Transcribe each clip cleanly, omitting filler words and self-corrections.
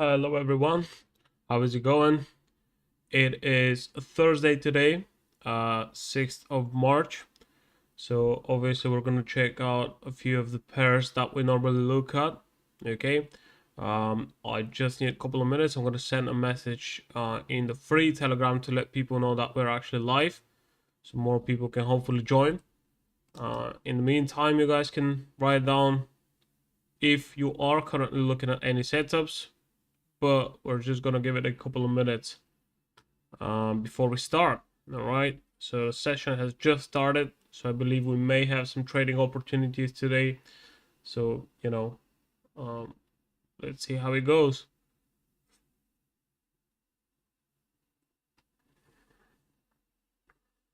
Hello everyone, how is it going? It is Thursday today, 6th of March. So obviously we're gonna check out a few of the pairs that we normally look at. Okay. I just need a couple of minutes. I'm gonna send a message in the free Telegram to let people know that we're actually live, so more people can hopefully join. In the meantime, you guys can write down if you are currently looking at any setups, but we're just gonna give it a couple of minutes before we start. All right, so the session has just started, so I believe we may have some trading opportunities today. So um, let's see how it goes.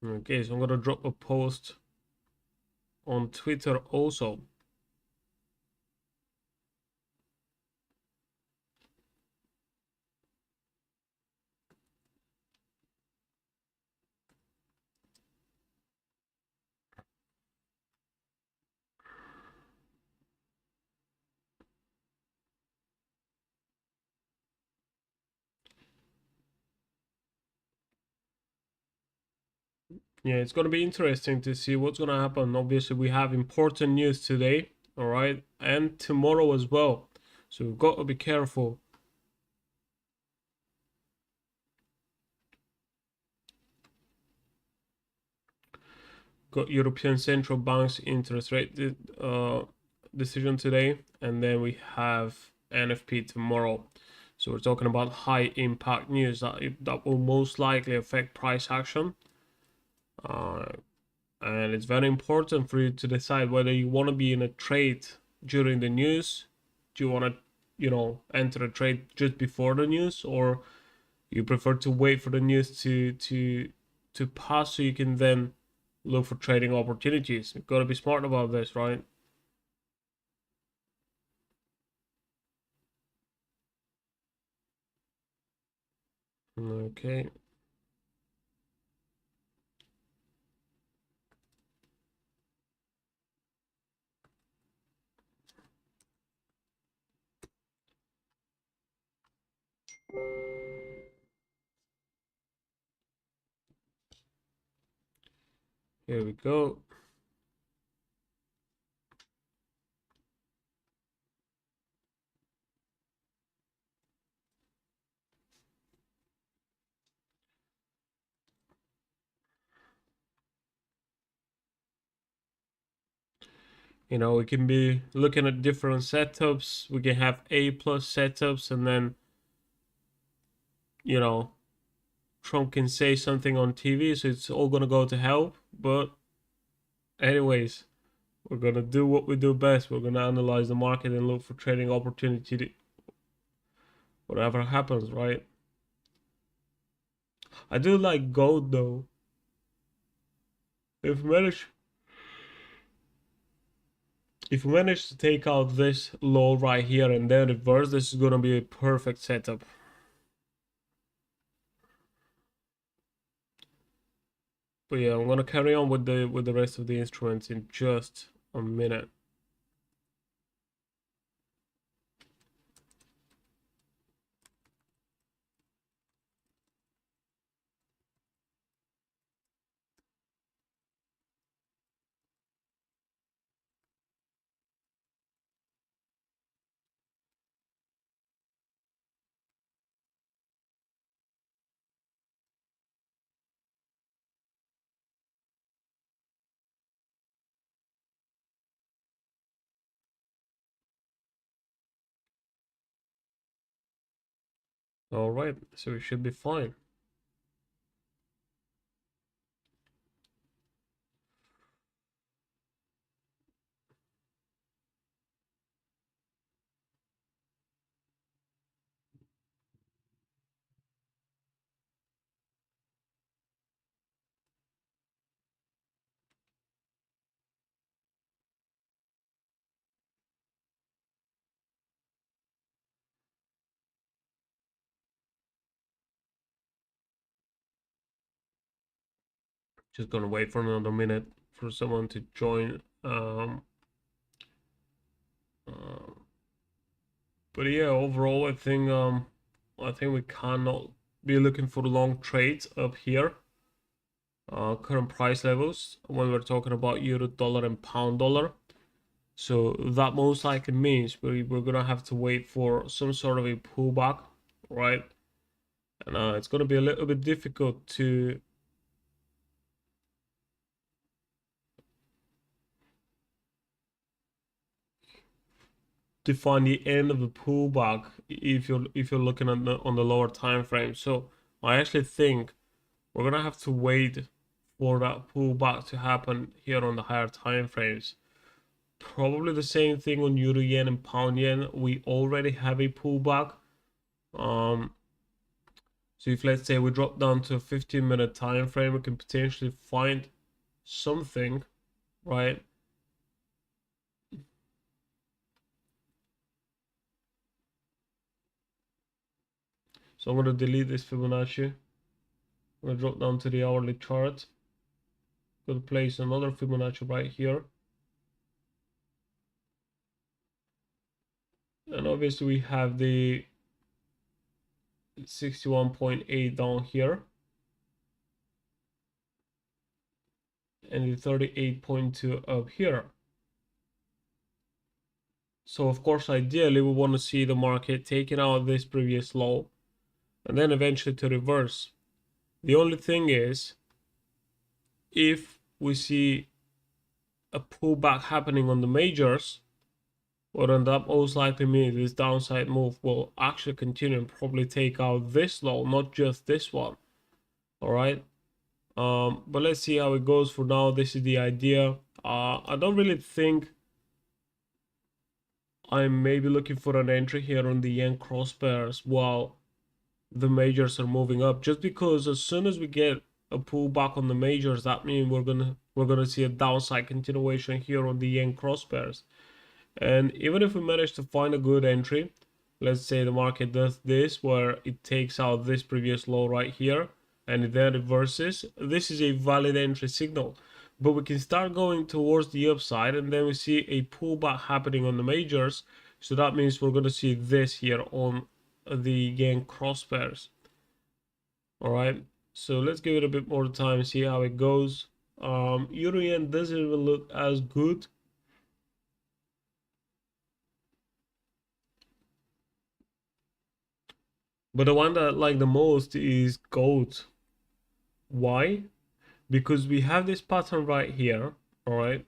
Okay, so I'm gonna drop a post on Twitter also. Yeah, it's gonna be interesting to see what's gonna happen. Obviously, we have important news today, all right, and tomorrow as well. So we've got to be careful. Got European Central Bank's interest rate decision today, and then we have NFP tomorrow. So we're talking about high impact news that will most likely affect price action. Uh, and it's very important for you to decide whether you want to be in a trade during the news. Do you want to, enter a trade just before the news, or you prefer to wait for the news to pass so you can then look for trading opportunities? You've got to be smart about this, right? Okay, here we go. We can be looking at different setups. We can have A plus setups, and then, you know, Trump can say something on TV, so it's all gonna go to hell. But anyways, we're gonna do what we do best. We're gonna analyze the market and look for trading opportunity, whatever happens, right? I do like gold though. If we manage, if we manage to take out this low right here and then reverse, this is gonna be a perfect setup. But yeah, I'm gonna carry on with the rest of the instruments in just a minute. All right, so we should be fine. Just gonna wait for another minute for someone to join. Uh, But yeah, overall, I think we cannot be looking for long trades up here. Current price levels when we're talking about euro dollar and pound dollar. So that most likely means we're gonna have to wait for some sort of a pullback, right? And it's gonna be a little bit difficult to find the end of the pullback if you're looking at on the lower time frame. So I actually think we're gonna have to wait for that pullback to happen here on the higher time frames. Probably the same thing on euro yen and pound yen. We already have a pullback. So if let's say we drop down to a 15-minute time frame, we can potentially find something, right? So I'm going to delete this Fibonacci. I'm going to drop down to the hourly chart. Going to place another Fibonacci right here. And obviously we have the 61.8 down here. And the 38.2 up here. So of course, ideally, we want to see the market taking out this previous low and then eventually to reverse. The only thing is, if we see a pullback happening on the majors, what end up most likely means this downside move will actually continue and probably take out this low, not just this one. All right. But let's see how it goes. For now, this is the idea. I don't really think I'm maybe looking for an entry here on the yen cross pairs while the majors are moving up, just because as soon as we get a pullback on the majors, that means we're gonna see a downside continuation here on the yen cross pairs. And even if we manage to find a good entry, let's say the market does this where it takes out this previous low right here and it then reverses, this is a valid entry signal. But we can start going towards the upside and then we see a pullback happening on the majors. So that means we're going to see this here on the yen cross pairs. All right, so let's give it a bit more time, see how it goes. Euro yen doesn't even look as good. But the one that I like the most is gold. Why? Because we have this pattern right here, all right?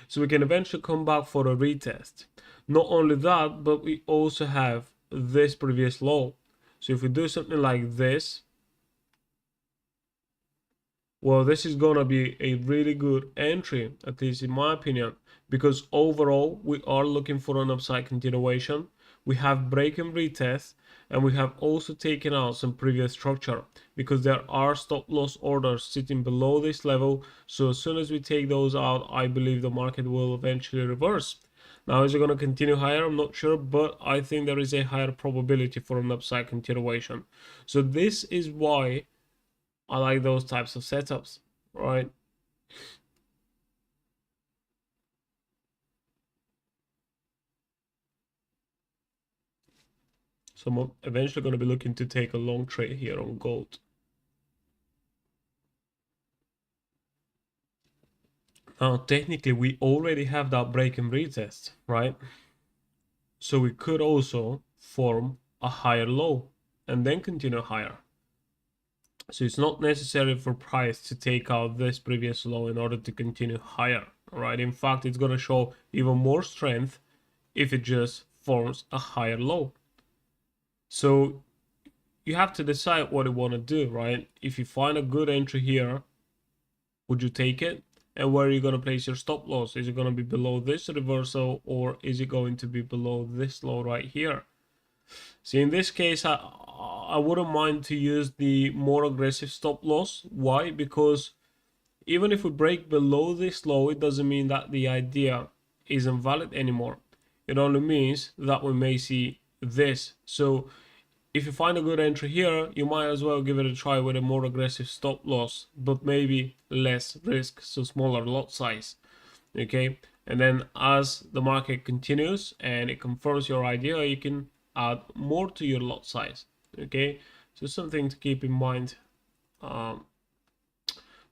So we can eventually come back for a retest. Not only that, but we also have this previous low. So if we do something like this, well, this is gonna be a really good entry, at least in my opinion, because overall we are looking for an upside continuation. We have break and retest, and we have also taken out some previous structure because there are stop loss orders sitting below this level. So as soon as we take those out, I believe the market will eventually reverse. Now, is it going to continue higher? I'm not sure, but I think there is a higher probability for an upside continuation. So this is why I like those types of setups, right? So I'm eventually going to be looking to take a long trade here on gold. Now, technically, we already have that break and retest, right? So we could also form a higher low and then continue higher. So it's not necessary for price to take out this previous low in order to continue higher, right? In fact, it's going to show even more strength if it just forms a higher low. So you have to decide what you want to do, right? If you find a good entry here, would you take it? And where are you going to place your stop loss? Is it going to be below this reversal or is it going to be below this low right here? See, in this case, I wouldn't mind to use the more aggressive stop loss. Why? Because even if we break below this low, it doesn't mean that the idea isn't valid anymore. It only means that we may see this. So if you find a good entry here, you might as well give it a try with a more aggressive stop loss, but maybe less risk, so smaller lot size. Okay, And then as the market continues and it confirms your idea, you can add more to your lot size. Okay, so something to keep in mind um,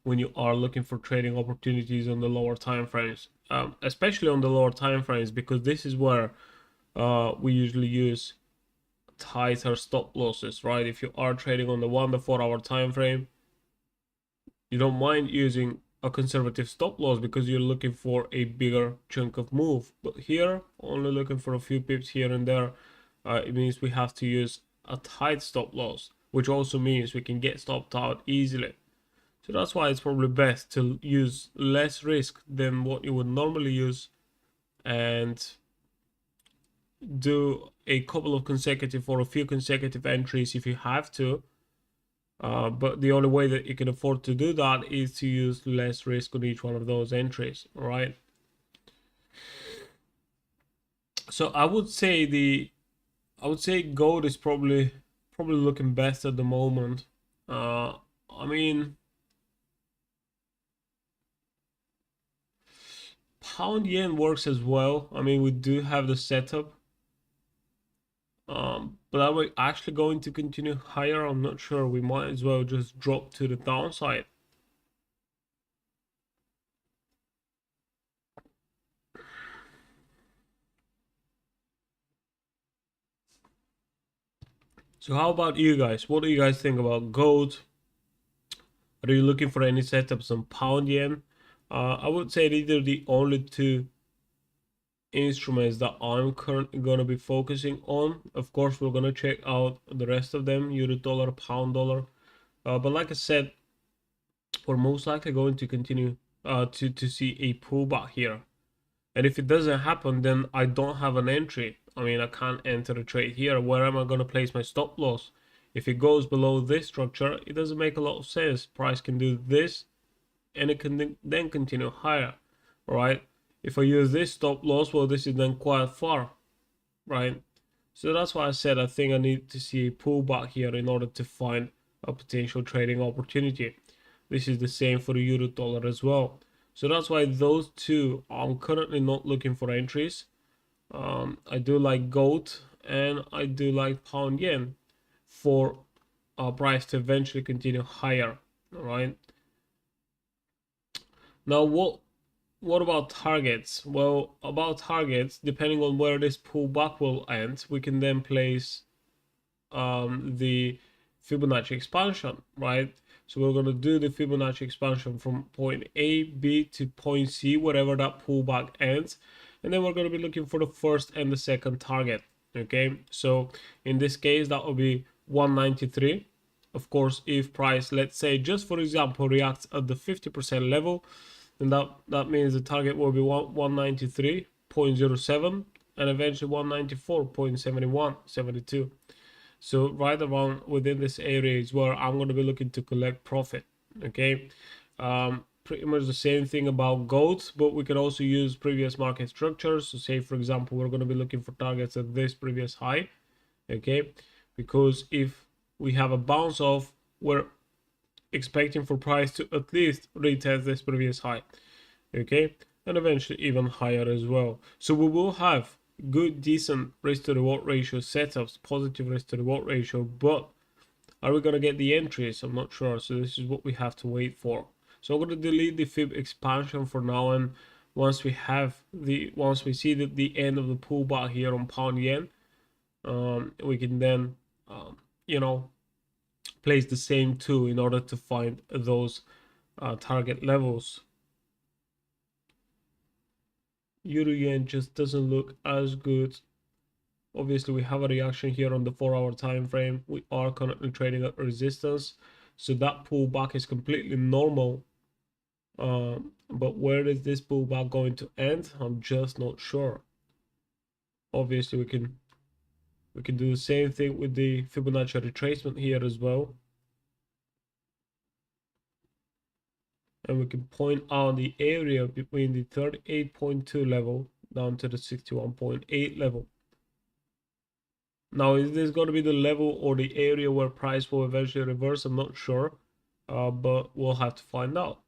when you are looking for trading opportunities on the lower time frames, especially on the lower time frames, because this is where we usually use tighter stop losses, right? If you are trading on the 1 to 4 hour time frame, you don't mind using a conservative stop loss because you're looking for a bigger chunk of move. But here, only looking for a few pips here and there, it means we have to use a tight stop loss, which also means we can get stopped out easily. So that's why it's probably best to use less risk than what you would normally use and do a couple of consecutive or a few consecutive entries if you have to. But the only way that you can afford to do that is to use less risk on each one of those entries, all right? So I would say gold is probably looking best at the moment. I mean, pound yen works as well. I mean, we do have the setup. But are we actually going to continue higher? I'm not sure. We might as well just drop to the downside. So how about you guys? What do you guys think about gold? Are you looking for any setups on pound yen? I would say these are the only two instruments that I'm currently going to be focusing on. Of course, we're going to check out the rest of them, euro dollar, pound dollar. But like I said, we're most likely going to continue to see a pullback here. And if it doesn't happen, then I don't have an entry. I mean, I can't enter a trade here. Where am I going to place my stop loss? If it goes below this structure, it doesn't make a lot of sense. Price can do this and it can then continue higher, right? If I use this stop loss, well, this is then quite far, right? So that's why I said I think I need to see a pullback here in order to find a potential trading opportunity. This is the same for the euro dollar as well. So that's why those two, I'm currently not looking for entries. I do like gold and I do like pound yen for our price to eventually continue higher. All right. Now, what about targets? Well, about targets, depending on where this pullback will end, we can then place the Fibonacci expansion, right? So we're going to do the Fibonacci expansion from point A, B to point C, wherever that pullback ends. And then we're going to be looking for the first and the second target, okay? So in this case, that will be 193. Of course, if price, let's say, just for example, reacts at the 50% level, then that means the target will be 193.07 and eventually 194.71, 72. So right around within this area is where I'm going to be looking to collect profit. Okay. Pretty much the same thing about gold, but we can also use previous market structures. So say, for example, we're going to be looking for targets at this previous high. Okay. Because if we have a bounce off, we're expecting for price to at least retest this previous high. Okay. And eventually even higher as well. So we will have good, decent risk to reward ratio setups, positive risk to reward ratio, but are we going to get the entries? I'm not sure. So this is what we have to wait for. So I'm going to delete the fib expansion for now, and once we see the end of the pullback here on pound yen, we can then place the same two in order to find those target levels. Euro yen just doesn't look as good. Obviously, we have a reaction here on the 4-hour time frame. We are currently trading at resistance, so that pullback is completely normal. But where is this pullback going to end? I'm just not sure. Obviously, we can do the same thing with the Fibonacci retracement here as well. And we can point out the area between the 38.2 level down to the 61.8 level. Now, is this going to be the level or the area where price will eventually reverse? I'm not sure, but we'll have to find out.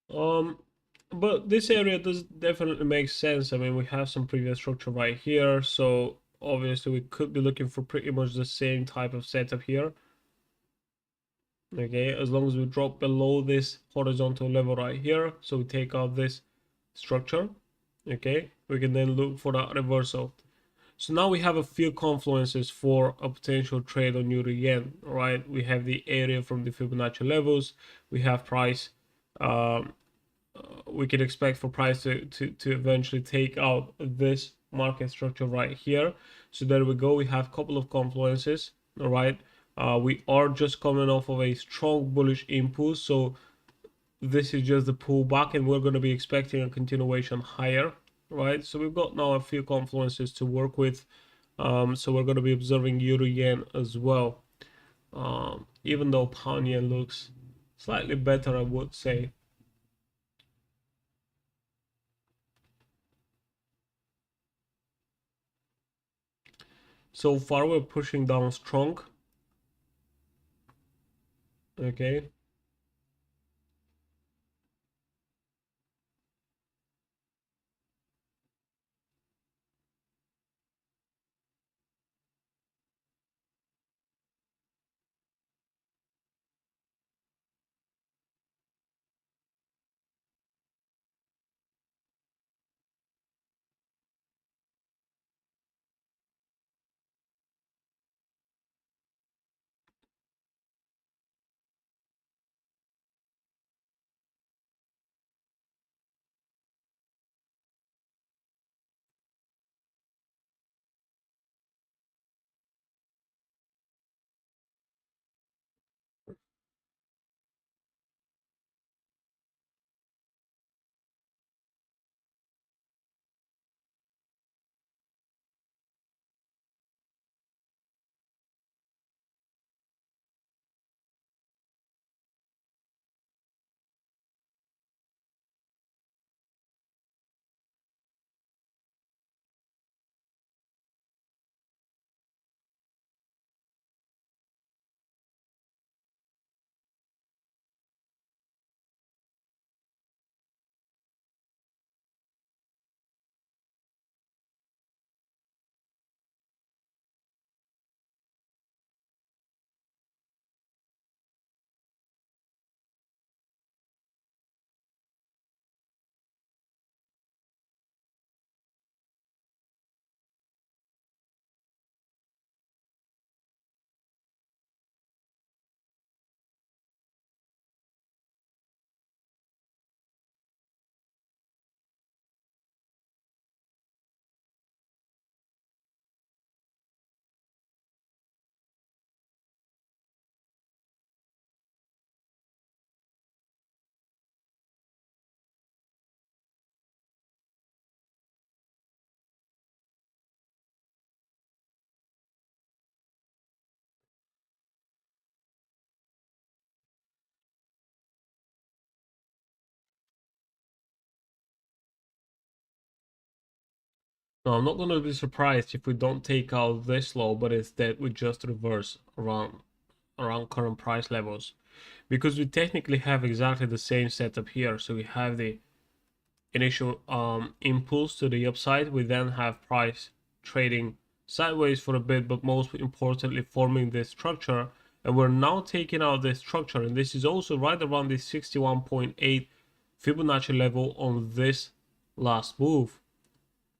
Um, but this area does definitely make sense. I mean, we have some previous structure right here, so obviously we could be looking for pretty much the same type of setup here. Okay, as long as we drop below this horizontal level right here, so we take out this structure. Okay, we can then look for that reversal. So now we have a few confluences for a potential trade on euro yen. All right, we have the area from the Fibonacci levels, we have price. Um, we can expect for price to eventually take out this market structure right here. So there we go. We have a couple of confluences. All right. We are just coming off of a strong bullish impulse. So this is just the pullback, and we're going to be expecting a continuation higher. Right. So we've got now a few confluences to work with. So we're going to be observing euro yen as well. Even though pound yen looks slightly better, I would say. So far, we're pushing down strong. Okay. No, I'm not going to be surprised if we don't take out this low, but instead we just reverse around current price levels, because we technically have exactly the same setup here. So we have the initial impulse to the upside. We then have price trading sideways for a bit, but most importantly forming this structure. And we're now taking out this structure, and this is also right around the 61.8 Fibonacci level on this last move.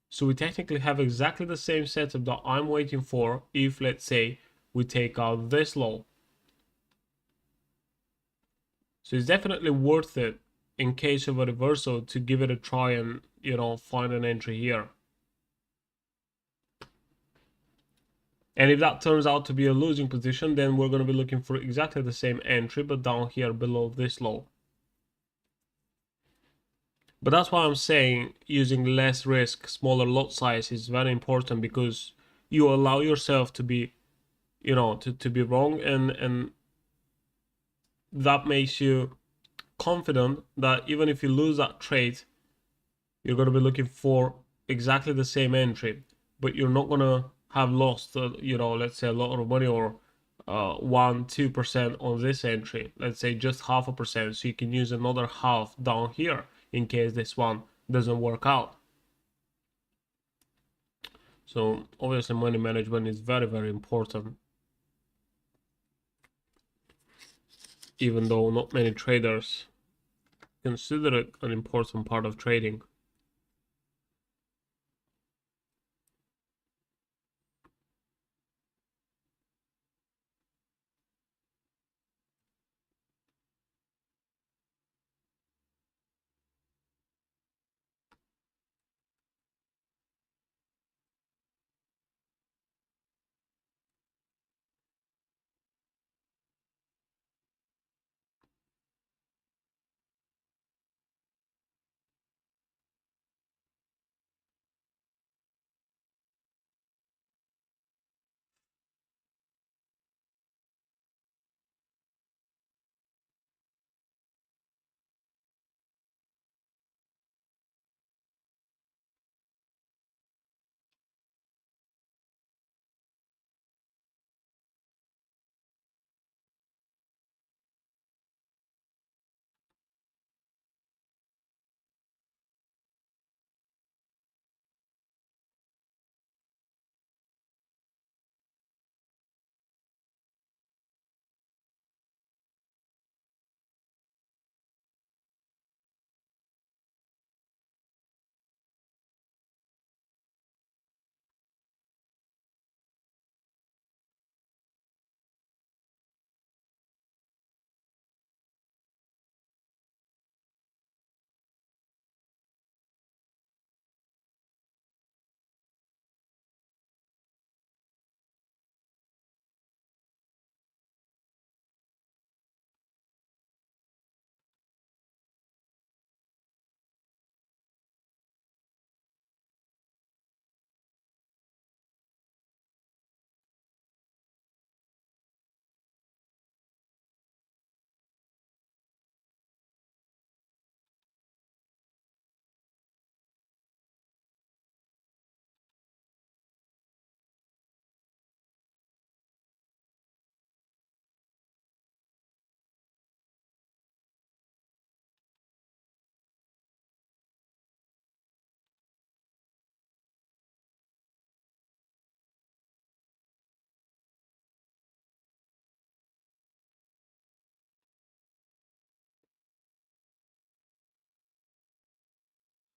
So we technically have exactly the same setup that I'm waiting for if, let's say, we take out this low. So it's definitely worth it in case of a reversal to give it a try and, find an entry here. And if that turns out to be a losing position, then we're going to be looking for exactly the same entry, but down here below this low. But that's why I'm saying using less risk, smaller lot size is very important, because you allow yourself to be, to be wrong, and that makes you confident that even if you lose that trade, you're going to be looking for exactly the same entry, but you're not going to have lost, let's say a lot of money, or 1-2% on this entry, let's say just 0.5%, so you can use another half down here in case this one doesn't work out. So obviously money management is very, very important, even though not many traders consider it an important part of trading.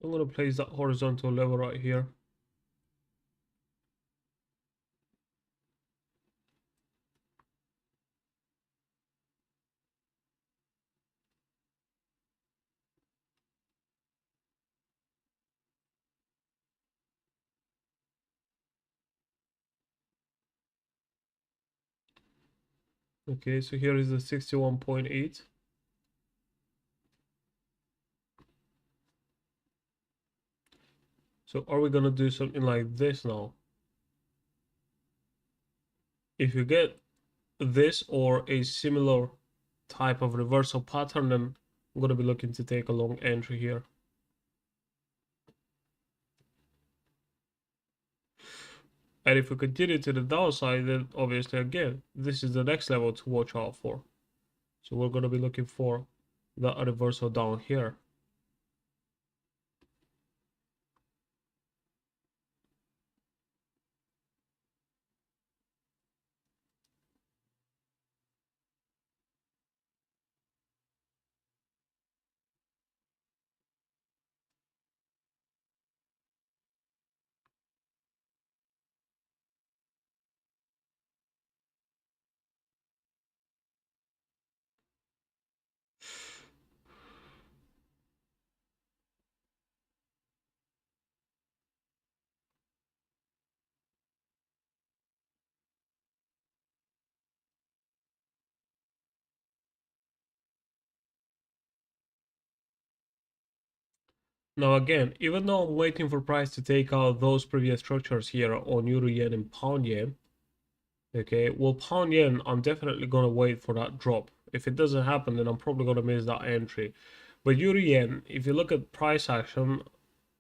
I'm gonna place that horizontal level right here. Okay, so here is the 61.8. So are we gonna do something like this now? If you get this or a similar type of reversal pattern, then I'm gonna be looking to take a long entry here. And if we continue to the downside, then obviously again, this is the next level to watch out for. So we're gonna be looking for the reversal down here. Now again, even though I'm waiting for price to take out those previous structures here on Euro Yen and Pound Yen, okay, well Pound Yen, I'm definitely gonna wait for that drop. If it doesn't happen, then I'm probably gonna miss that entry. But Euro Yen, if you look at price action,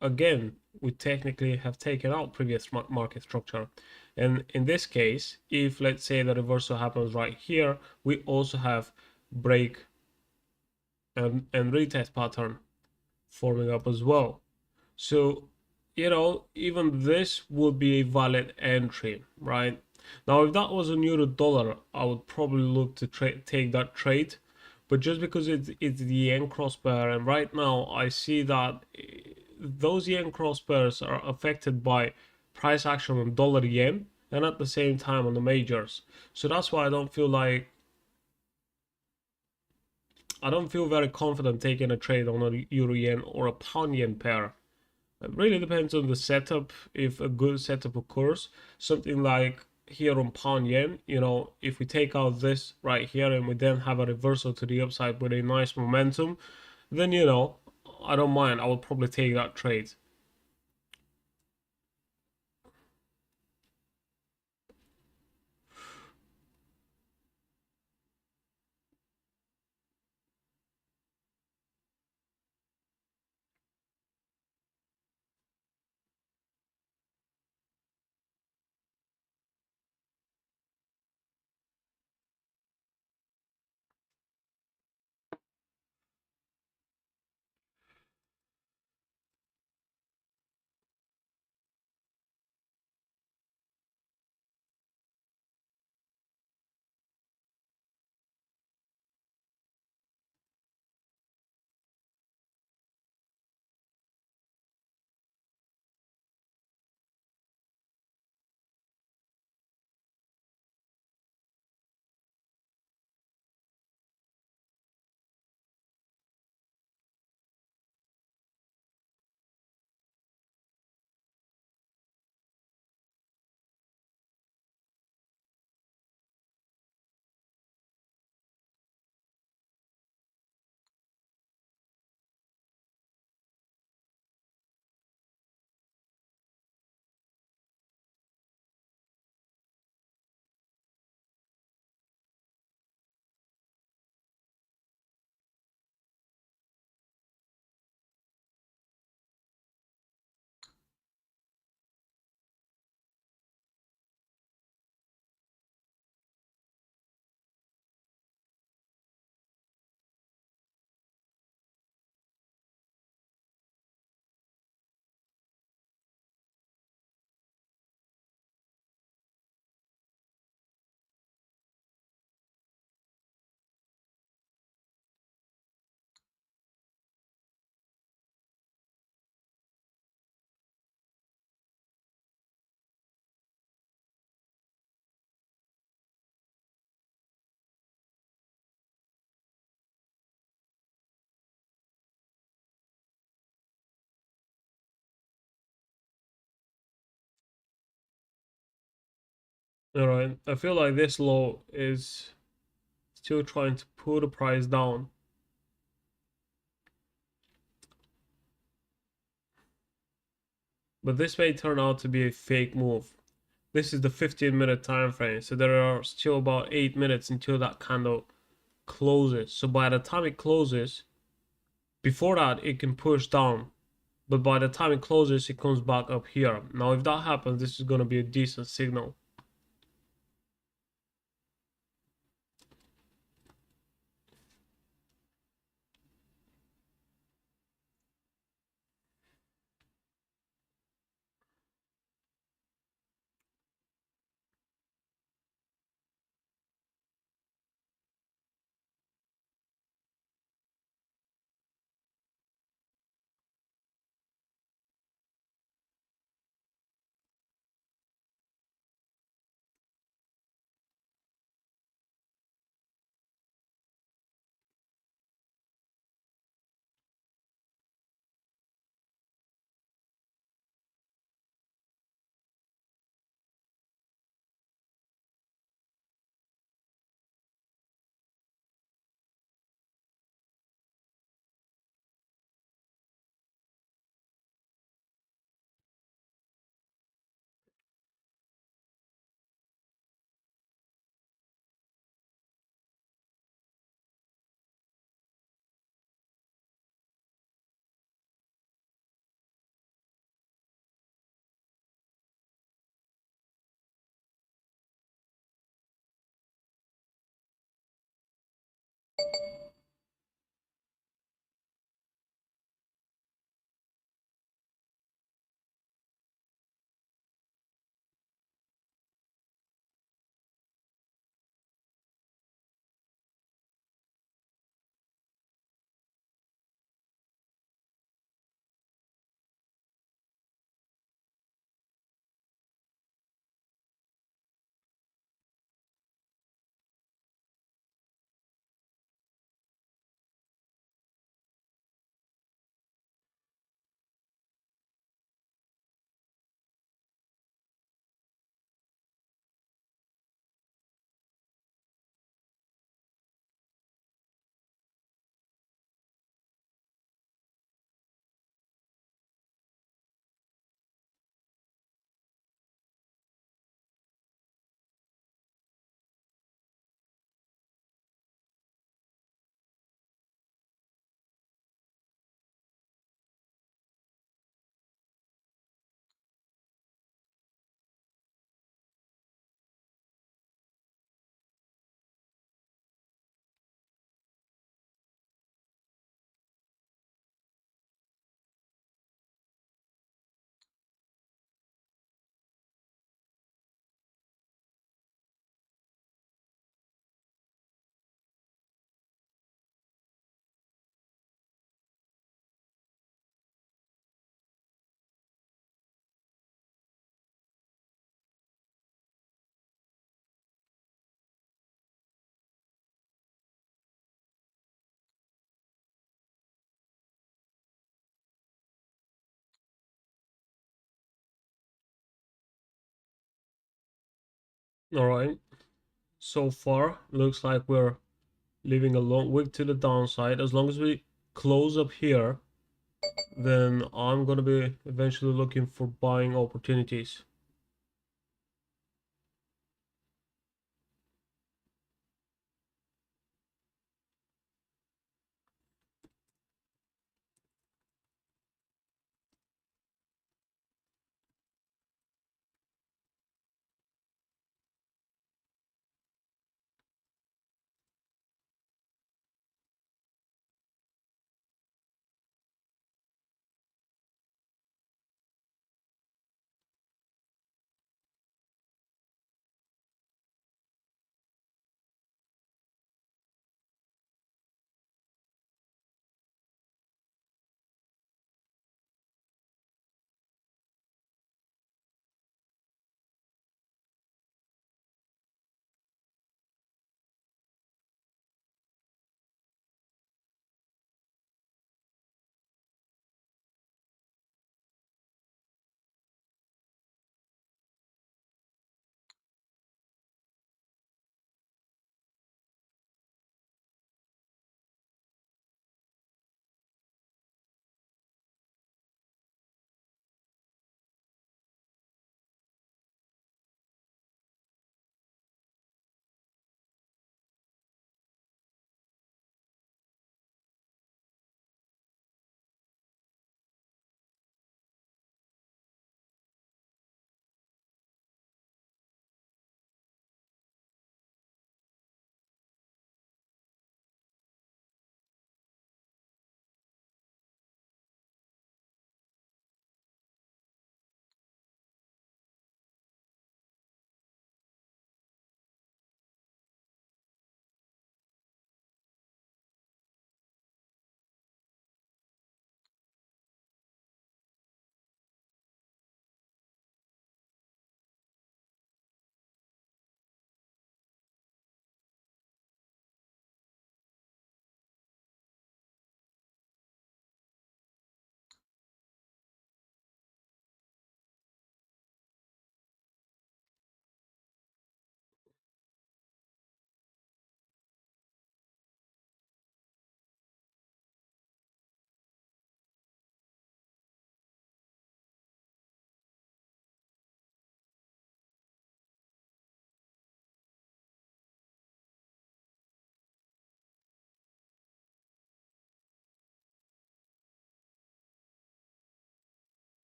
again, we technically have taken out previous market structure. And in this case, if let's say the reversal happens right here, we also have break and retest pattern forming up as well. So, even this would be a valid entry, right? Now, if that was a euro dollar, I would probably look to take that trade. But just because it's the yen cross pair, and right now I see that those yen cross pairs are affected by price action on dollar yen and at the same time on the majors. So that's why I don't feel very confident taking a trade on a euro yen or a pound yen pair. It really depends on the setup. If a good setup occurs, something like here on pound yen, if we take out this right here and we then have a reversal to the upside with a nice momentum, then I don't mind. I would probably take that trade. All right, I feel like this low is still trying to pull the price down. But this may turn out to be a fake move. This is the 15-minute time frame, so there are still about 8 minutes until that candle closes. So by the time it closes, before that it can push down, but by the time it closes it comes back up here. Now if that happens, this is going to be a decent signal. All right. So far, looks like we're leaving a long wick to the downside. As long as we close up here, then I'm gonna be eventually looking for buying opportunities.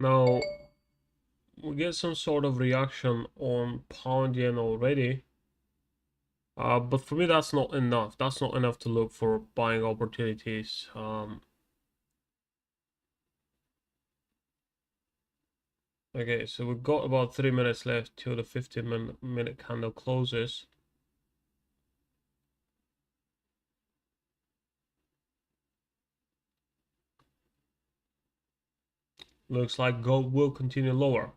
Now we get some sort of reaction on pound yen already. But for me, that's not enough. That's not enough to look for buying opportunities. Okay, so we've got about 3 minutes left till the 15-minute candle closes. Looks like gold will continue lower.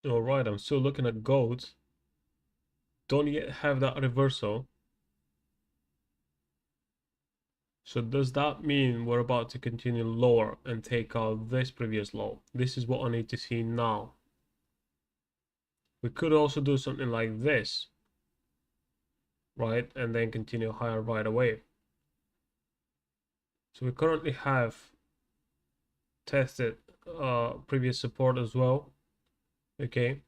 All right, I'm still looking at gold. Don't yet have that reversal. So does that mean we're about to continue lower and take out this previous low? This is what I need to see now. We could also do something like this, right? And then continue higher right away. So we currently have tested previous support as well. Okay.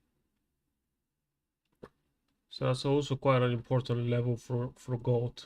So that's also quite an important level for gold.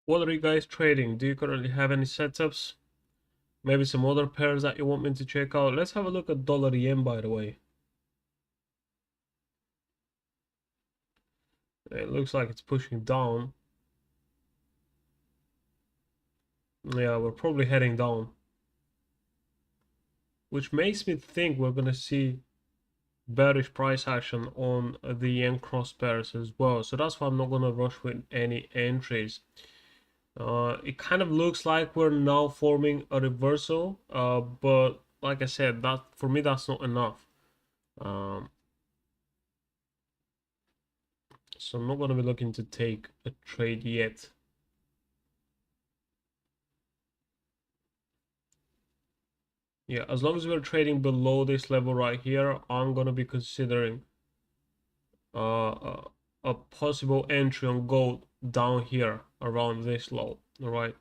What are you guys trading? Do you currently have any setups? Maybe some other pairs that you want me to check out? Let's have a look at dollar yen, by the way. It looks like it's pushing down. Yeah, we're probably heading down, which makes me think we're gonna see bearish price action on the yen cross pairs as well. So that's why I'm not gonna rush with any entries. It kind of looks like we're now forming a reversal, but like I said, that for me that's not enough. So I'm not gonna be looking to take a trade yet. Yeah, as long as we're trading below this level right here, I'm gonna be considering a possible entry on gold down here around this low. All right.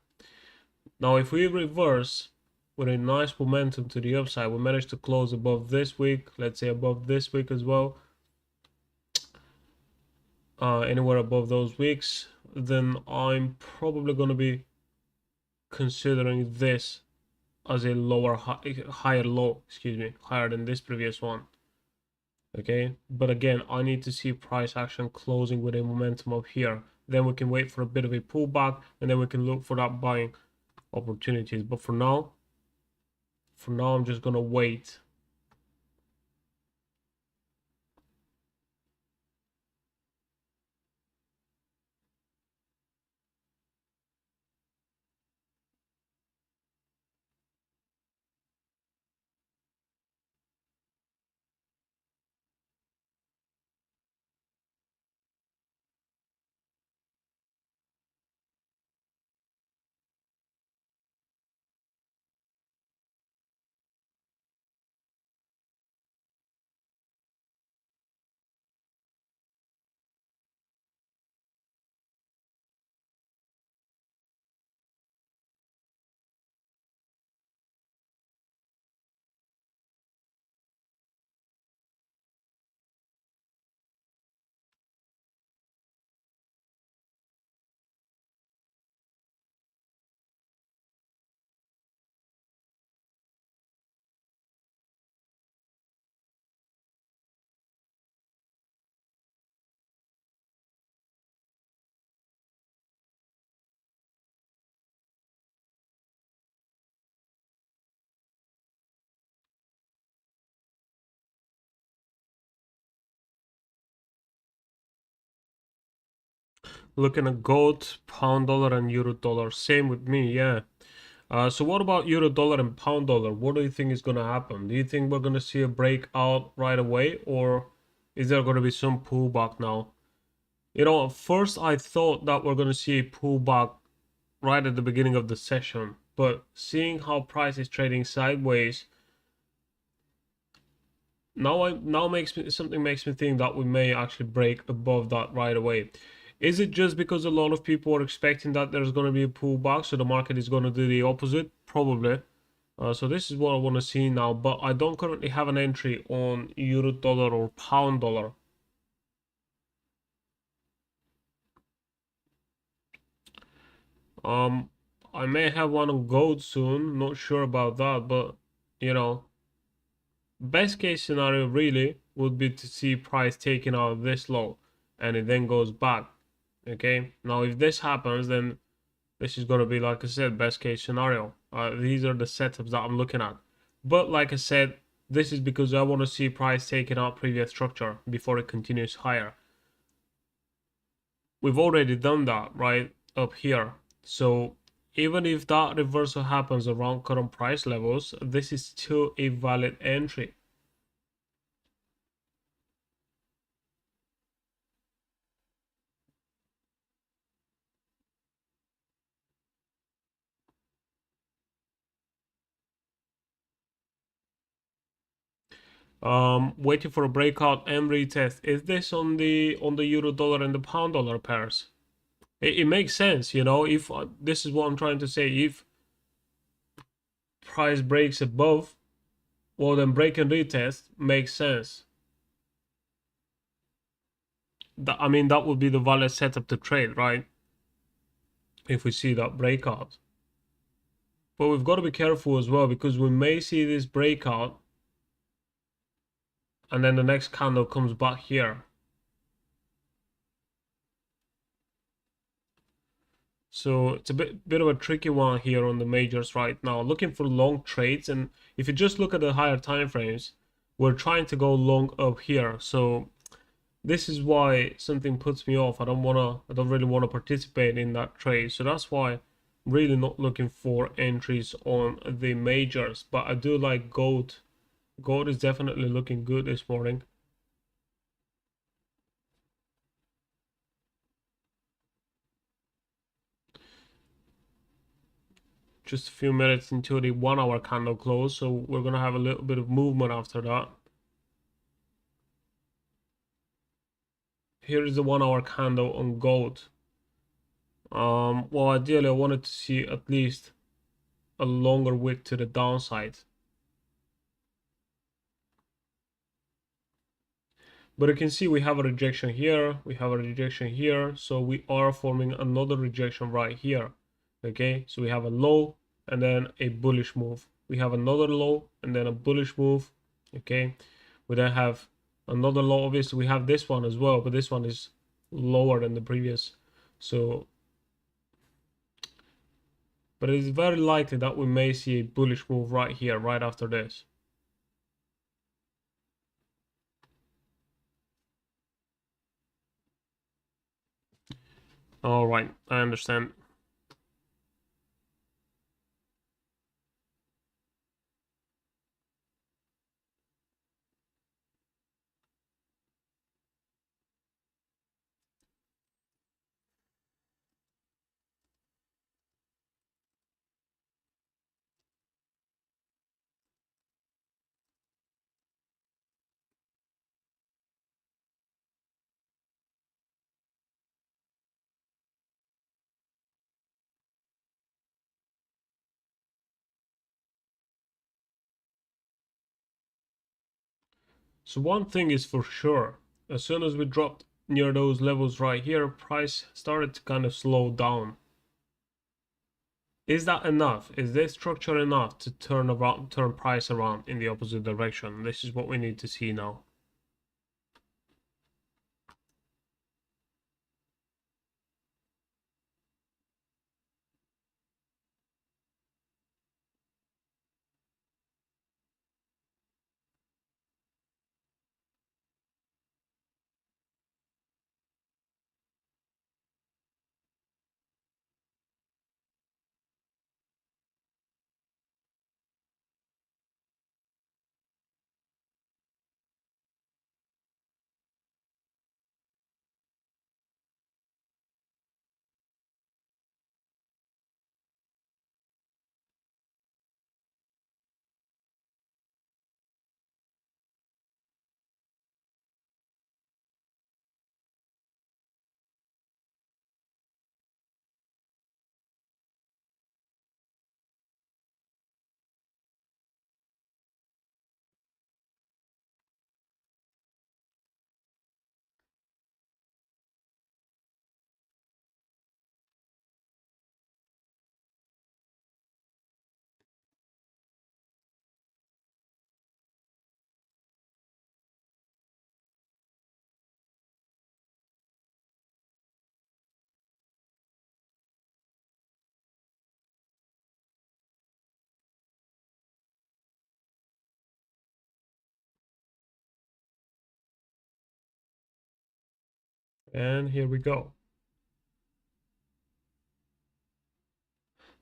Now, if we reverse with a nice momentum to the upside, we manage to close above this week. Let's say above this week as well. Anywhere above those weeks, then I'm probably gonna be considering this as a higher low, excuse me, higher than this previous one. Okay, but again, I need to see price action closing with a momentum up here. Then we can wait for a bit of a pullback, and then we can look for that buying opportunities. But for now, I'm just gonna wait. Looking at gold, pound dollar, and euro dollar. Same with me, yeah. So what about euro dollar and pound dollar? What do you think is going to happen? Do you think we're going to see a breakout right away, or is there going to be some pullback now? You know, at first I thought that we're going to see a pullback right at the beginning of the session, but seeing how price is trading sideways, now makes me think that we may actually break above that right away. Is it just because a lot of people are expecting that there's going to be a pullback, so the market is going to do the opposite? Probably. So this is what I want to see now, but I don't currently have an entry on euro dollar or pound dollar. Um, I may have one on gold soon. Not sure about that, but you know, best case scenario really would be to see price taking out this low, and it then goes back. Okay. Now, if this happens, then this is gonna be, like I said, best case scenario. These are the setups that I'm looking at. But like I said, this is because I want to see price taking out previous structure before it continues higher. We've already done that right up here. So even if that reversal happens around current price levels, this is still a valid entry. Waiting for a breakout and retest. Is this on the euro dollar and the pound dollar pairs? It makes sense, you know. If this is what I'm trying to say, if price breaks above, well, then break and retest makes sense. I mean, that would be the valid setup to trade, right? If we see that breakout. But we've got to be careful as well, because we may see this breakout and then the next candle comes back here. So it's a bit of a tricky one here on the majors right now. Looking for long trades, and if you just look at the higher time frames, we're trying to go long up here. So this is why something puts me off. I don't really wanna participate in that trade. So that's why I'm really not looking for entries on the majors. But I do like gold. Gold is definitely looking good this morning. Just a few minutes until the 1 hour candle close, so we're gonna have a little bit of movement after that. Here is the 1 hour candle on gold. Well, ideally I wanted to see at least a longer wick to the downside. But you can see we have a rejection here, we have a rejection here, so we are forming another rejection right here. Okay, so we have a low and then a bullish move. We have another low and then a bullish move. Okay, we then have another low. Obviously we have this one as well, but this one is lower than the previous. So, but it's very likely that we may see a bullish move right here, right after this. All right, I understand. So one thing is for sure, as soon as we dropped near those levels right here, price started to kind of slow down. Is that enough? Is this structure enough to turn price around in the opposite direction? This is what we need to see now. And here we go.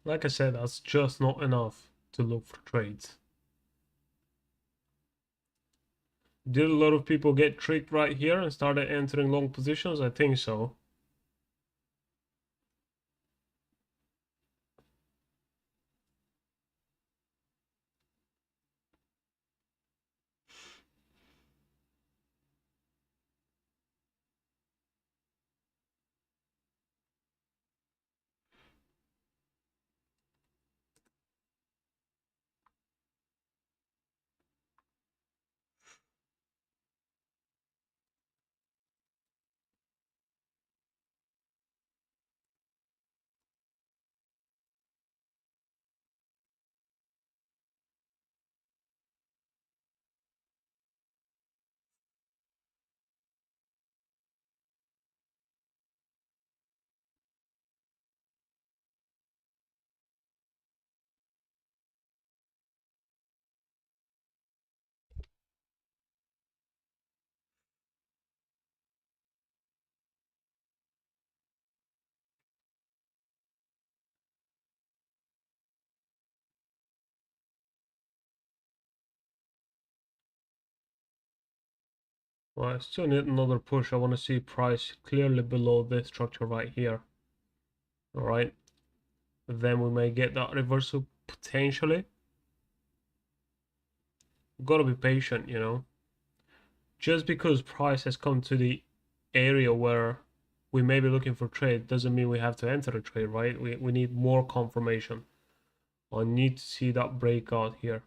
Like I said, that's just not enough to look for trades. Did a lot of people get tricked right here and started entering long positions? I think so. Well, I still need another push. I want to see price clearly below this structure right here. All right. Then we may get that reversal potentially. Gotta be patient, you know. Just because price has come to the area where we may be looking for trade doesn't mean we have to enter a trade, right? We need more confirmation. I need to see that breakout here.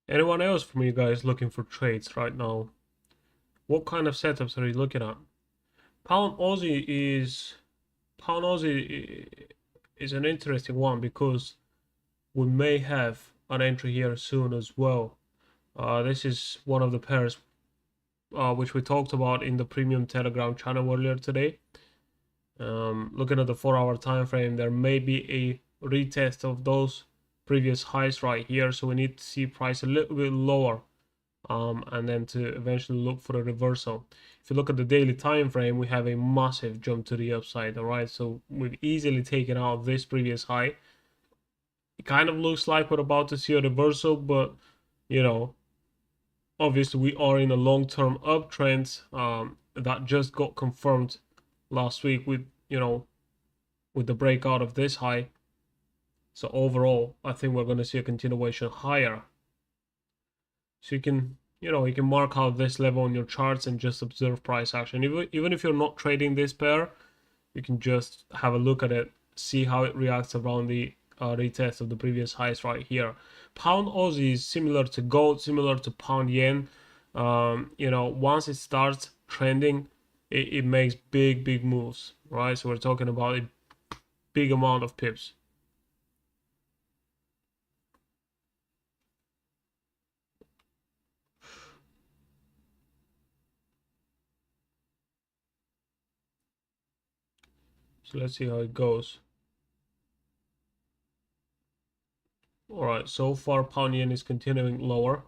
Anyone else from you guys looking for trades right now? What kind of setups are you looking at? Pound Aussie is Pound Aussie is an interesting one because we may have an entry here soon as well. This is one of the pairs which we talked about in the premium Telegram channel earlier today. Looking at the 4-hour time frame, there may be a retest of those previous highs right here, so we need to see price a little bit lower, and then to eventually look for a reversal. If you look at the daily time frame, we have a massive jump to the upside. All right, so we've easily taken out this previous high. It kind of looks like we're about to see a reversal, but you know, obviously we are in a long-term uptrend that just got confirmed last week with with the breakout of this high. So overall, I think we're going to see a continuation higher. So you can mark out this level on your charts and just observe price action. Even if you're not trading this pair, you can just have a look at it, see how it reacts around the retest of the previous highs right here. Pound Aussie is similar to gold, similar to pound yen. Once it starts trending, it makes big moves, right? So we're talking about a big amount of pips. So let's see how it goes. All right, so far pound yen is continuing lower.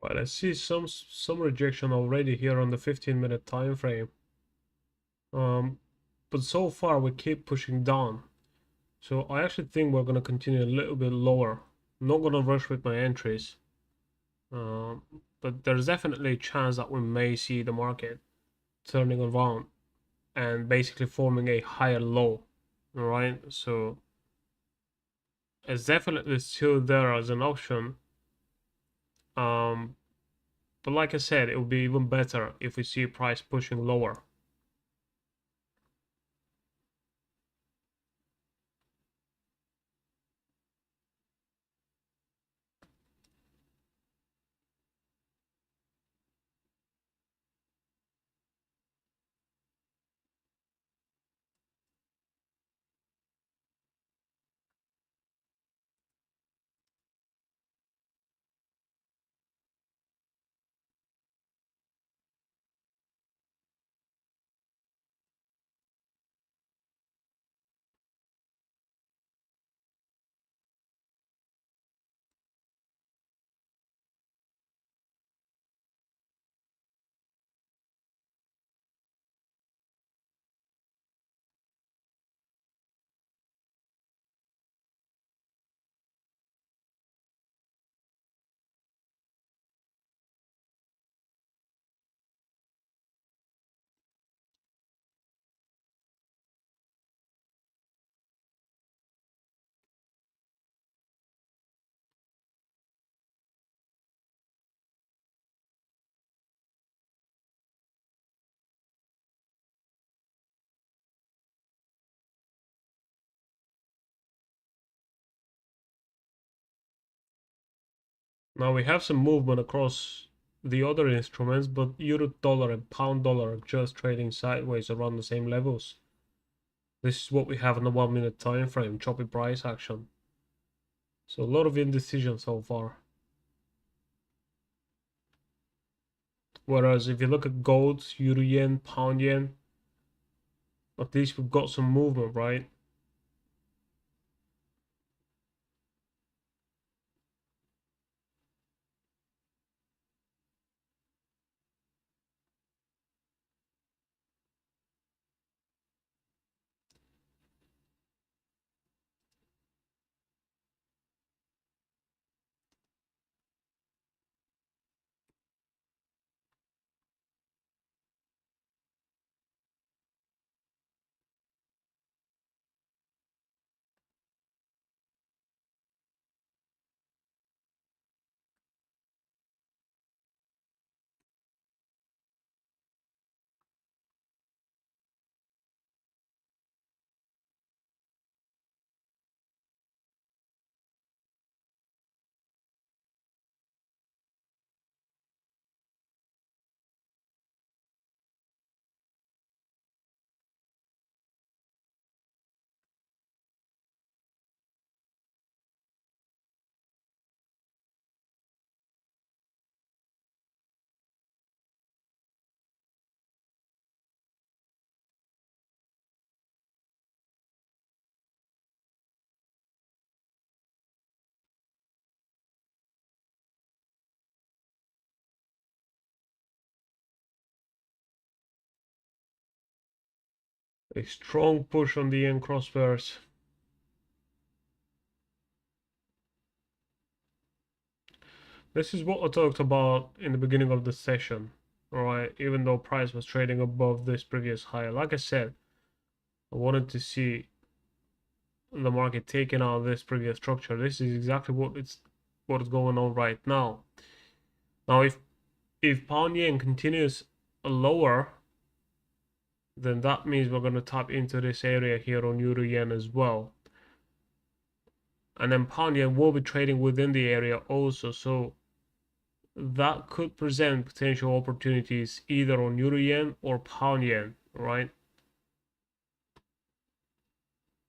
Right, I see some rejection already here on the 15-minute time frame. But so far we keep pushing down. So I actually think we're gonna continue a little bit lower. I'm not gonna rush with my entries. Um, but there's definitely a chance that we may see the market turning around and basically forming a higher low. All right, so it's definitely still there as an option. Um, but like I said, it would be even better if we see price pushing lower. Now we have some movement across the other instruments, but euro dollar and pound dollar are just trading sideways around the same levels. This is what we have in the 1 minute time frame, choppy price action. So a lot of indecision so far. Whereas if you look at gold, euro yen, pound yen, at least we've got some movement, right? A strong push on the yen cross pairs. This is what I talked about in the beginning of the session, alright? Even though price was trading above this previous high. Like I said, I wanted to see the market taking out this previous structure. This is exactly what is going on right now. Now if pound yen continues lower, then that means we're going to tap into this area here on euro yen as well. And then pound yen will be trading within the area also, so that could present potential opportunities either on euro yen or pound yen, right?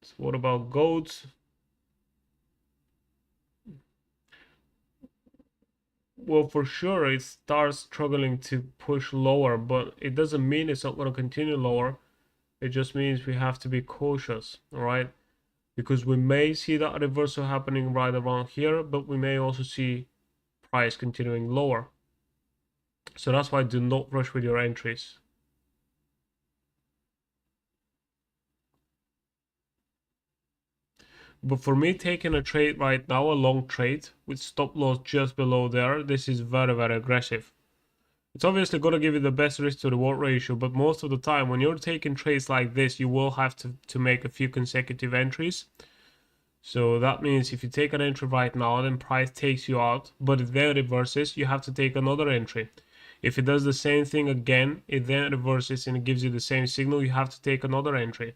So what about gold? Well, for sure it starts struggling to push lower, but it doesn't mean it's not going to continue lower. It just means we have to be cautious, all right? Because we may see that reversal happening right around here, but we may also see price continuing lower. So that's why do not rush with your entries. But for me, taking a trade right now, a long trade with stop loss just below there, this is very, very aggressive. It's obviously going to give you the best risk to reward ratio, but most of the time when you're taking trades like this, you will have to make a few consecutive entries. So that means if you take an entry right now, then price takes you out, but it then reverses, you have to take another entry. If it does the same thing again, it then reverses and it gives you the same signal, you have to take another entry.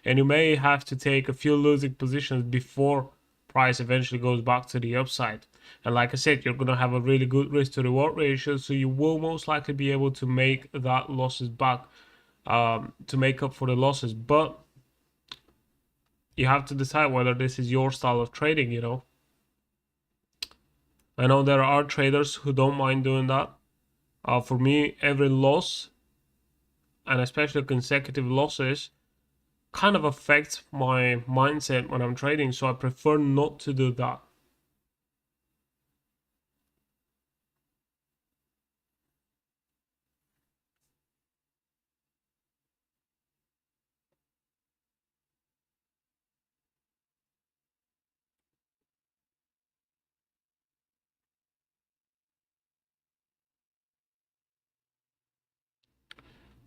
And you may have to take a few losing positions before price eventually goes back to the upside. And like I said, you're going to have a really good risk to reward ratio, so you will most likely be able to make that losses back, to make up for the losses. But you have to decide whether this is your style of trading, you know. I know there are traders who don't mind doing that. For me, every loss, and especially consecutive losses, kind of affects my mindset when I'm trading, so I prefer not to do that.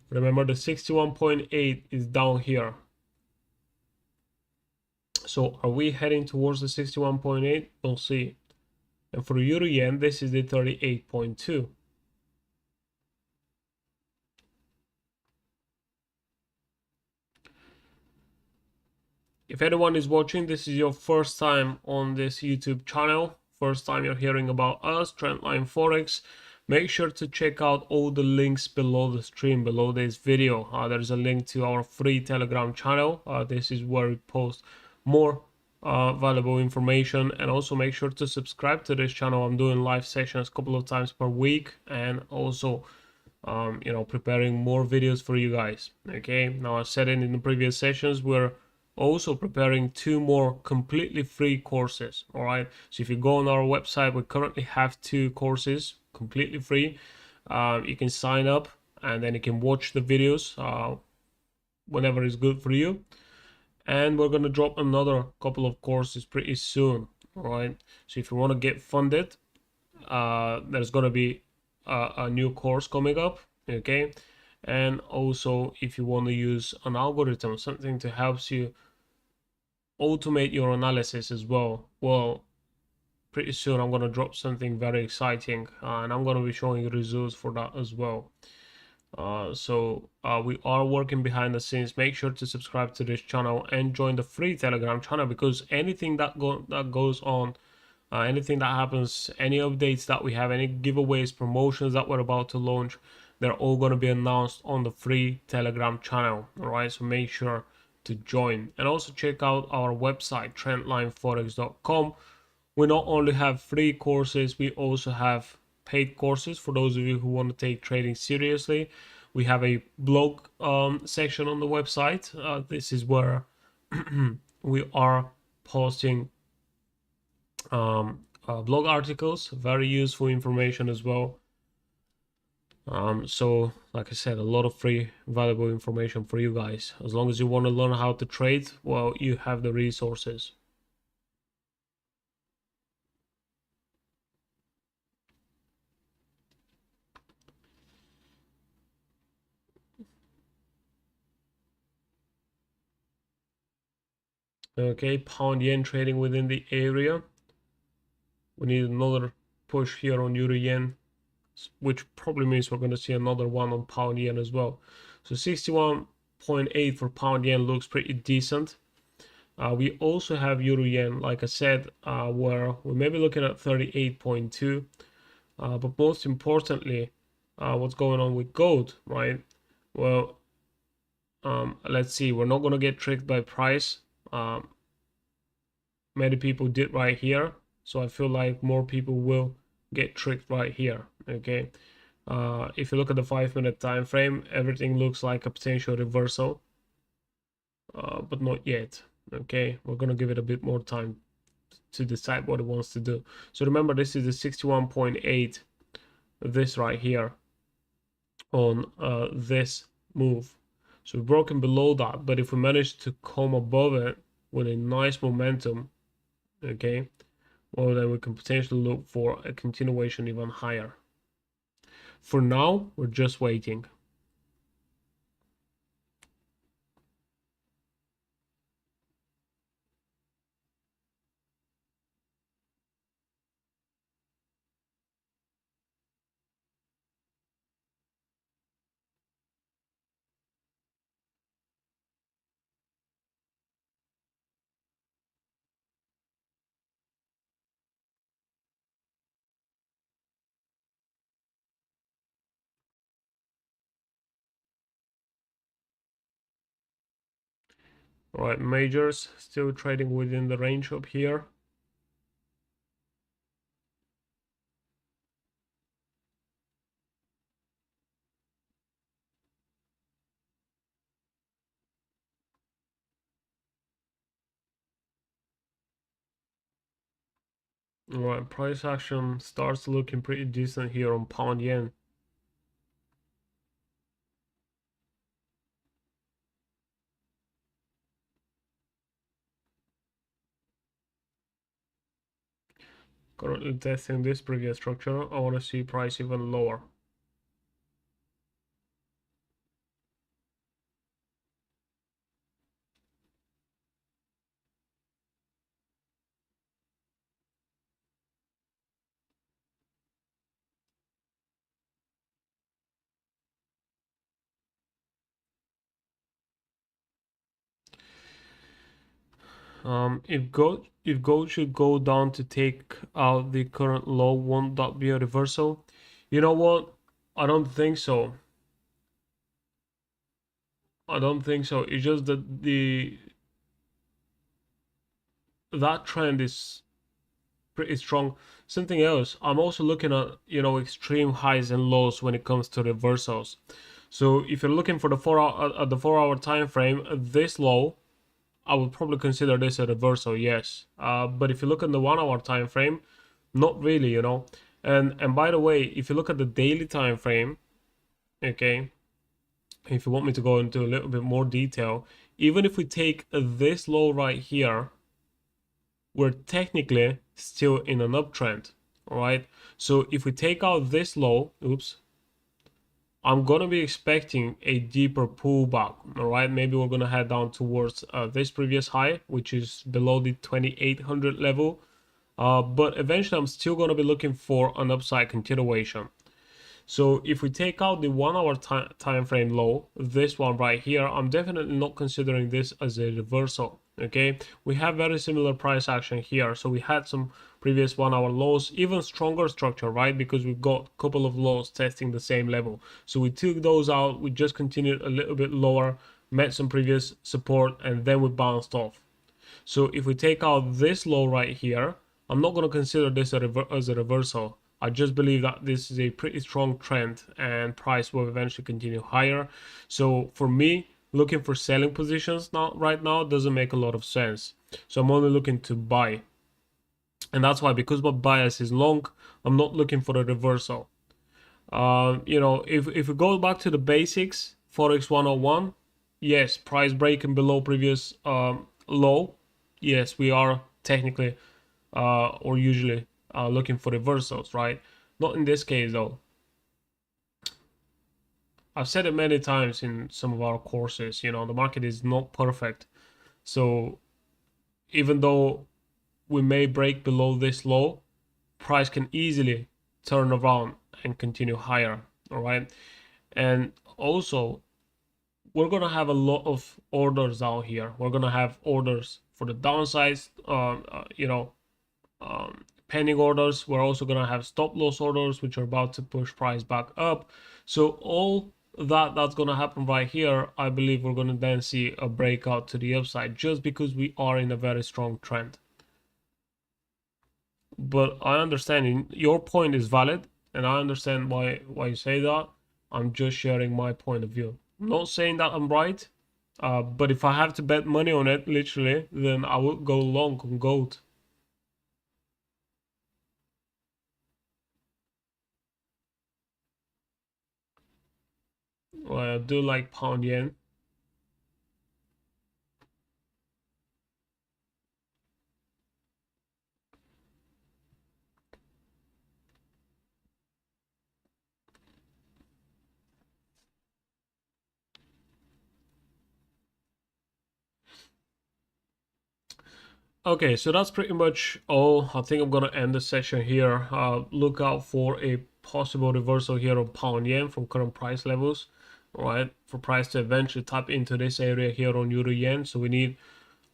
Remember, the 61.8 is down here. So are we heading towards the 61.8? We'll see. And for euro yen, this is the 38.2. If anyone is watching, this is your first time on this YouTube channel, first time you're hearing about us, Trendline Forex, make sure to check out all the links below the stream, below this video. There's a link to our free Telegram channel. This is where we post more valuable information, and also make sure to subscribe to this channel. I'm doing live sessions a couple of times per week, and also preparing more videos for you guys. Okay, now I said it in the previous sessions, we're also preparing 2 more completely free courses. All right, so if you go on our website, we currently have 2 courses completely free. You can sign up, and then you can watch the videos whenever it's good for you. And we're going to drop another couple of courses pretty soon. All right, so if you want to get funded, there's going to be a new course coming up. Okay, and also if you want to use an algorithm, something to help you automate your analysis as well, well, pretty soon I'm going to drop something very exciting, and I'm going to be showing you results for that as well. So we are working behind the scenes. Make sure to subscribe to this channel and join the free Telegram channel, because anything that goes on, anything that happens, any updates that we have, any giveaways, promotions that we're about to launch, they're all going to be announced on the free Telegram channel. All right, so make sure to join, and also check out our website, trendlineforex.com. We not only have free courses, we also have paid courses for those of you who want to take trading seriously. We have a blog section on the website. This is where we are posting blog articles, very useful information as well. So like I said, a lot of free valuable information for you guys. As long as you want to learn how to trade, well, you have the resources. Okay, pound yen trading within the area. We need another push here on euro yen, which probably means we're going to see another one on pound yen as well. So 61.8 for pound yen looks pretty decent. We also have euro yen, like I said, where we may be looking at 38.2. But most importantly, what's going on with gold, right? Well, let's see. We're not going to get tricked by price. Many people did right here, so I feel like more people will get tricked right here. Okay, if you look at the 5-minute time frame, everything looks like a potential reversal, but not yet. Okay, we're gonna give it a bit more time to decide what it wants to do. So remember, this is the 61.8, this right here on this move. So we've broken below that, but if we manage to come above it with a nice momentum, okay, well, then we can potentially look for a continuation even higher. For now, we're just waiting. All right, majors still trading within the range up here. All right, price action starts looking pretty decent here on pound yen. Currently testing this previous structure. I want to see price even lower. If gold should go down to take out the current low, won't that be a reversal? You know what? I don't think so. I don't think so. It's just that that trend is pretty strong. Something else, I'm also looking at, extreme highs and lows when it comes to reversals. So if you're looking for the 4 hour at the 4 hour time frame, this low, I would probably consider this a reversal, yes. But if you look at the 1 hour time frame, not really. And by the way, if you look at the daily time frame, okay, if you want me to go into a little bit more detail, even if we take this low right here, we're technically still in an uptrend. All right. So if we take out this low, I'm gonna be expecting a deeper pullback. All right. Maybe we're gonna head down towards this previous high, which is below the 2800 level. But eventually, I'm still gonna be looking for an upside continuation. So if we take out the 1 hour time frame low, this one right here, I'm definitely not considering this as a reversal. Okay, we have very similar price action here. So we had some previous 1 hour lows, even stronger structure, right? Because we've got a couple of lows testing the same level. So we took those out, we just continued a little bit lower, met some previous support, and then we bounced off. So if we take out this low right here, I'm not going to consider this as a reversal. I just believe that this is a pretty strong trend and price will eventually continue higher. So for me, looking for selling positions right now doesn't make a lot of sense. So I'm only looking to buy. And that's why, because my bias is long, I'm not looking for a reversal. If we go back to the basics, Forex 101, yes, price breaking below previous low. Yes, we are technically or usually looking for reversals, right? Not in this case though. I've said it many times in some of our courses, the market is not perfect. So even though we may break below this low, price can easily turn around and continue higher, all right? And also, we're gonna have a lot of orders out here. We're gonna have orders for the downsides, pending orders. We're also gonna have stop loss orders, which are about to push price back up. So all that's gonna happen right here. I believe we're gonna then see a breakout to the upside, just because we are in a very strong trend. But I understand your point is valid, and I understand why you say that. I'm just sharing my point of view. I'm not saying that I'm right, but if I have to bet money on it, literally, then I would go long on gold. Well, I do like pound yen. Okay, so that's pretty much all. I think I'm gonna end the session here. Look out for a possible reversal here of pound yen from current price levels. All right, for price to eventually tap into this area here on euro yen. So we need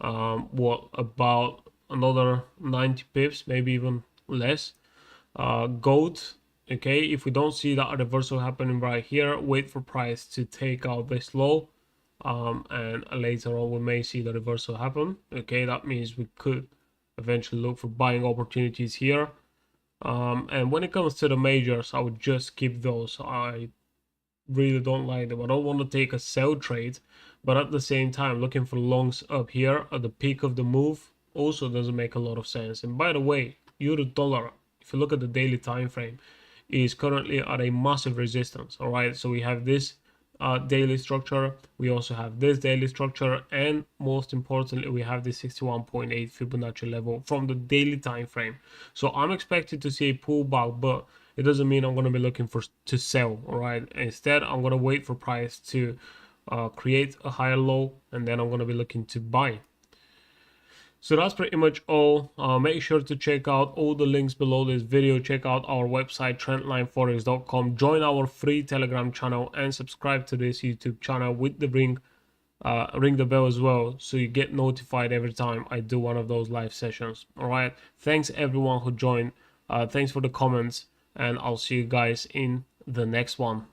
about another 90 pips, maybe even less. Gold, okay, if we don't see that reversal happening right here, wait for price to take out this low. And later on we may see the reversal happen. Okay, that means we could eventually look for buying opportunities here. And when it comes to the majors, I would just keep those. I really don't like them. I don't want to take a sell trade, but at the same time, looking for longs up here at the peak of the move also doesn't make a lot of sense. And by the way, euro dollar, if you look at the daily time frame, is currently at a massive resistance. All right, so we have this daily structure, we also have this daily structure, and most importantly, we have the 61.8 Fibonacci level from the daily time frame. So I'm expected to see a pullback, but it doesn't mean I'm going to be looking to sell. All right, instead I'm going to wait for price to create a higher low, and then I'm going to be looking to buy. So that's pretty much all. Make sure to check out all the links below this video. Check out our website, trendlineforex.com. Join our free Telegram channel and subscribe to this YouTube channel with the ring ring the bell as well so you get notified every time I do one of those live sessions. All right, thanks everyone who joined. Thanks for the comments, and I'll see you guys in the next one.